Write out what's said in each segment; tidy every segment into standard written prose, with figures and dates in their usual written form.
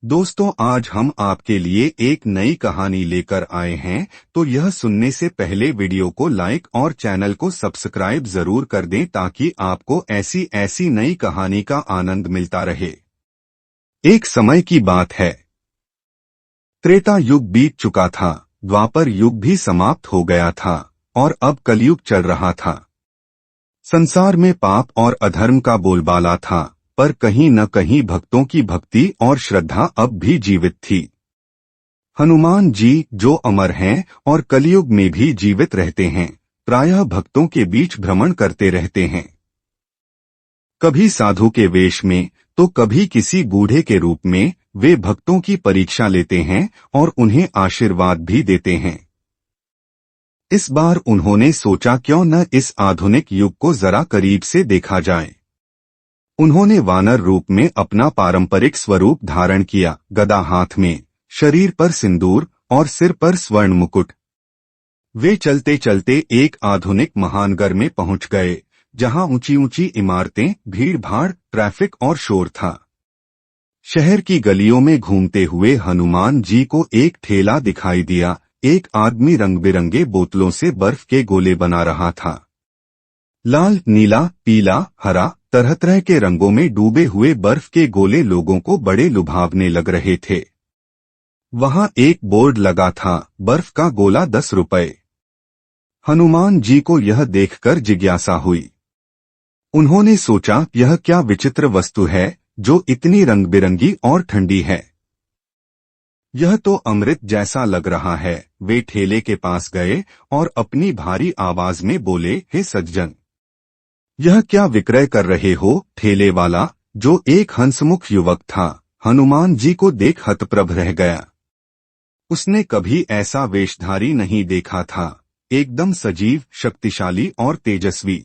दोस्तों, आज हम आपके लिए एक नई कहानी लेकर आए हैं, तो यह सुनने से पहले वीडियो को लाइक और चैनल को सब्सक्राइब जरूर कर दें ताकि आपको ऐसी ऐसी नई कहानी का आनंद मिलता रहे। एक समय की बात है। त्रेता युग बीत चुका था, द्वापर युग भी समाप्त हो गया था और अब कलयुग चल रहा था। संसार में पाप और अधर्म का बोलबाला था, पर कहीं न कहीं भक्तों की भक्ति और श्रद्धा अब भी जीवित थी। हनुमान जी जो अमर हैं और कलयुग में भी जीवित रहते हैं, प्रायः भक्तों के बीच भ्रमण करते रहते हैं। कभी साधु के वेश में तो कभी किसी बूढ़े के रूप में वे भक्तों की परीक्षा लेते हैं और उन्हें आशीर्वाद भी देते हैं। इस बार उन्होंने सोचा क्यों न इस आधुनिक युग को जरा करीब से देखा जाए। उन्होंने वानर रूप में अपना पारंपरिक स्वरूप धारण किया, गदा हाथ में, शरीर पर सिंदूर और सिर पर स्वर्ण मुकुट। वे चलते चलते एक आधुनिक महानगर में पहुंच गए, जहां ऊंची ऊंची इमारतें, भीड़ भाड़, ट्रैफिक और शोर था। शहर की गलियों में घूमते हुए हनुमान जी को एक ठेला दिखाई दिया। एक आदमी रंग बिरंगे बोतलों से बर्फ के गोले बना रहा था। लाल, नीला, पीला, हरा, तरह तरह के रंगों में डूबे हुए बर्फ के गोले लोगों को बड़े लुभावने लग रहे थे। वहां एक बोर्ड लगा था, बर्फ का गोला 10 रुपए। हनुमान जी को यह देखकर जिज्ञासा हुई। उन्होंने सोचा, यह क्या विचित्र वस्तु है जो इतनी रंग बिरंगी और ठंडी है। यह तो अमृत जैसा लग रहा है। वे ठेले के पास गए और अपनी भारी आवाज में बोले, हे सज्जन, यह क्या विक्रय कर रहे हो? ठेले वाला, जो एक हंसमुख युवक था, हनुमान जी को देख हतप्रभ रह गया। उसने कभी ऐसा वेशधारी नहीं देखा था, एकदम सजीव, शक्तिशाली और तेजस्वी।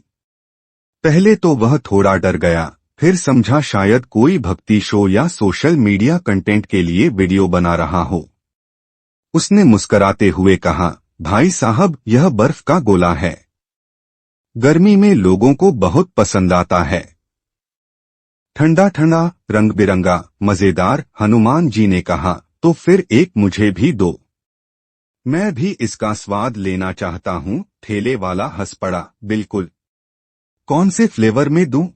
पहले तो वह थोड़ा डर गया, फिर समझा शायद कोई भक्ति शो या सोशल मीडिया कंटेंट के लिए वीडियो बना रहा हो। उसने मुस्कुराते हुए कहा, भाई साहब, यह बर्फ का गोला है। गर्मी में लोगों को बहुत पसंद आता है। ठंडा ठंडा, रंग बिरंगा, मजेदार। हनुमान जी ने कहा, तो फिर एक मुझे भी दो, मैं भी इसका स्वाद लेना चाहता हूँ। ठेले वाला हंस पड़ा, बिल्कुल। कौन से फ्लेवर में दूं?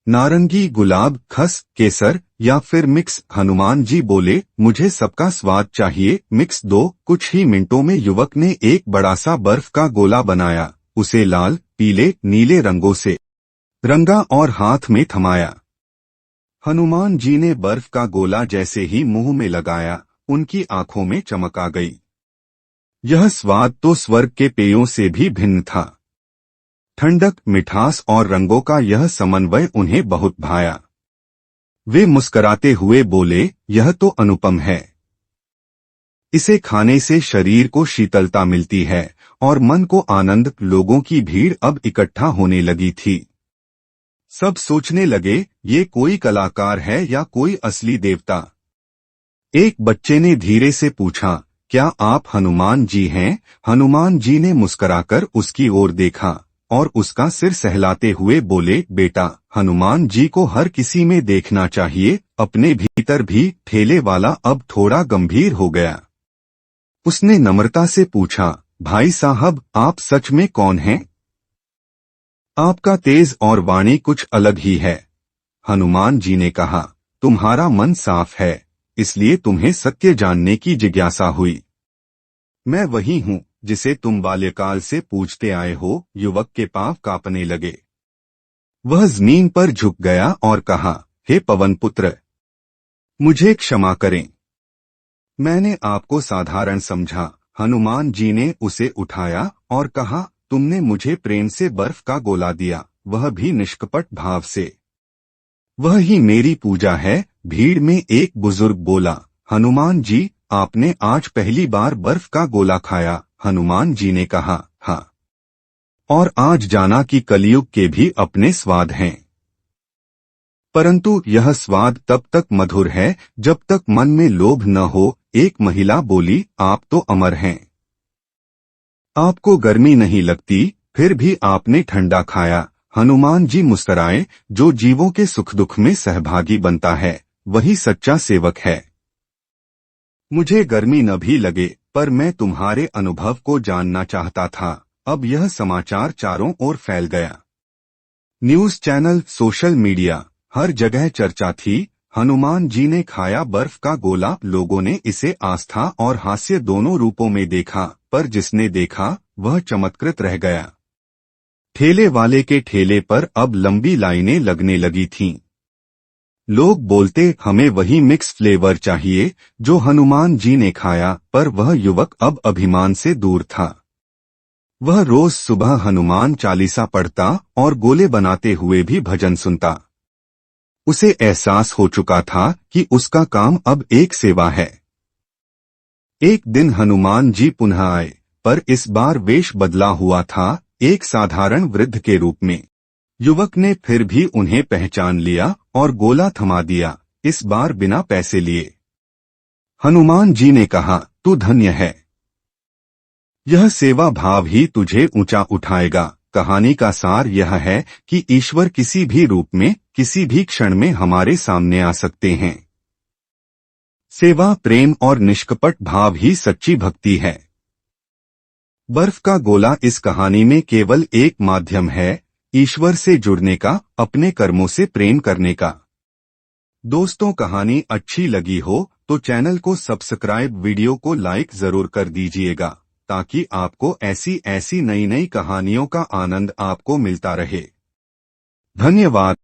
नारंगी, गुलाब, खस, केसर या फिर मिक्स? हनुमान जी बोले, मुझे सबका स्वाद चाहिए, मिक्स दो। कुछ ही मिनटों में युवक ने एक बड़ा सा बर्फ का गोला बनाया, उसे लाल, पीले, नीले रंगों से रंगा और हाथ में थमाया। हनुमान जी ने बर्फ का गोला जैसे ही मुंह में लगाया, उनकी आंखों में चमक आ गई। यह स्वाद तो स्वर्ग के पेयों से भी भिन्न था। ठंडक, मिठास और रंगों का यह समन्वय उन्हें बहुत भाया। वे मुस्कुराते हुए बोले, यह तो अनुपम है। इसे खाने से शरीर को शीतलता मिलती है और मन को आनंद। लोगों की भीड़ अब इकट्ठा होने लगी थी। सब सोचने लगे, ये कोई कलाकार है या कोई असली देवता। एक बच्चे ने धीरे से पूछा, क्या आप हनुमान जी हैं? हनुमान जी ने मुस्कुराकर उसकी ओर देखा और उसका सिर सहलाते हुए बोले, बेटा, हनुमान जी को हर किसी में देखना चाहिए, अपने भीतर भी। ठेले वाला अब थोड़ा गंभीर हो गया। उसने नम्रता से पूछा, भाई साहब, आप सच में कौन हैं? आपका तेज और वाणी कुछ अलग ही है। हनुमान जी ने कहा, तुम्हारा मन साफ है, इसलिए तुम्हें सत्य जानने की जिज्ञासा हुई। मैं वही हूँ जिसे तुम बाल्यकाल से पूछते आए हो। युवक के पांव कांपने लगे। वह जमीन पर झुक गया और कहा, हे पवन पुत्र, मुझे क्षमा करें, मैंने आपको साधारण समझा। हनुमान जी ने उसे उठाया और कहा, तुमने मुझे प्रेम से बर्फ का गोला दिया, वह भी निष्कपट भाव से। वह ही मेरी पूजा है। भीड़ में एक बुजुर्ग बोला, हनुमान जी, आपने आज पहली बार बर्फ का गोला खाया? हनुमान जी ने कहा, हाँ, और आज जाना कि कलयुग के भी अपने स्वाद हैं, परंतु यह स्वाद तब तक मधुर है जब तक मन में लोभ न हो। एक महिला बोली, आप तो अमर हैं, आपको गर्मी नहीं लगती, फिर भी आपने ठंडा खाया। हनुमान जी मुस्कुराए, जो जीवों के सुख दुख में सहभागी बनता है, वही सच्चा सेवक है। मुझे गर्मी न भी लगे, पर मैं तुम्हारे अनुभव को जानना चाहता था। अब यह समाचार चारों ओर फैल गया। न्यूज चैनल, सोशल मीडिया, हर जगह चर्चा थी। हनुमान जी ने खाया बर्फ का गोला। लोगों ने इसे आस्था और हास्य दोनों रूपों में देखा, पर जिसने देखा वह चमत्कृत रह गया। ठेले वाले के ठेले पर अब लंबी लाइनें लगने लगी थीं। लोग बोलते, हमें वही मिक्स फ्लेवर चाहिए जो हनुमान जी ने खाया। पर वह युवक अब अभिमान से दूर था। वह रोज सुबह हनुमान चालीसा पढ़ता और गोले बनाते हुए भी भजन सुनता। उसे एहसास हो चुका था कि उसका काम अब एक सेवा है। एक दिन हनुमान जी पुनः आए, पर इस बार वेश बदला हुआ था, एक साधारण वृद्ध के रूप में। युवक ने फिर भी उन्हें पहचान लिया और गोला थमा दिया, इस बार बिना पैसे लिए। हनुमान जी ने कहा, तू धन्य है। यह सेवा भाव ही तुझे ऊंचा उठाएगा। कहानी का सार यह है कि ईश्वर किसी भी रूप में, किसी भी क्षण में हमारे सामने आ सकते हैं। सेवा, प्रेम और निष्कपट भाव ही सच्ची भक्ति है। बर्फ का गोला इस कहानी में केवल एक माध्यम है, ईश्वर से जुड़ने का, अपने कर्मों से प्रेम करने का। दोस्तों, कहानी अच्छी लगी हो तो चैनल को सब्सक्राइब, वीडियो को लाइक जरूर कर दीजिएगा, ताकि आपको ऐसी नई कहानियों का आनंद आपको मिलता रहे। धन्यवाद।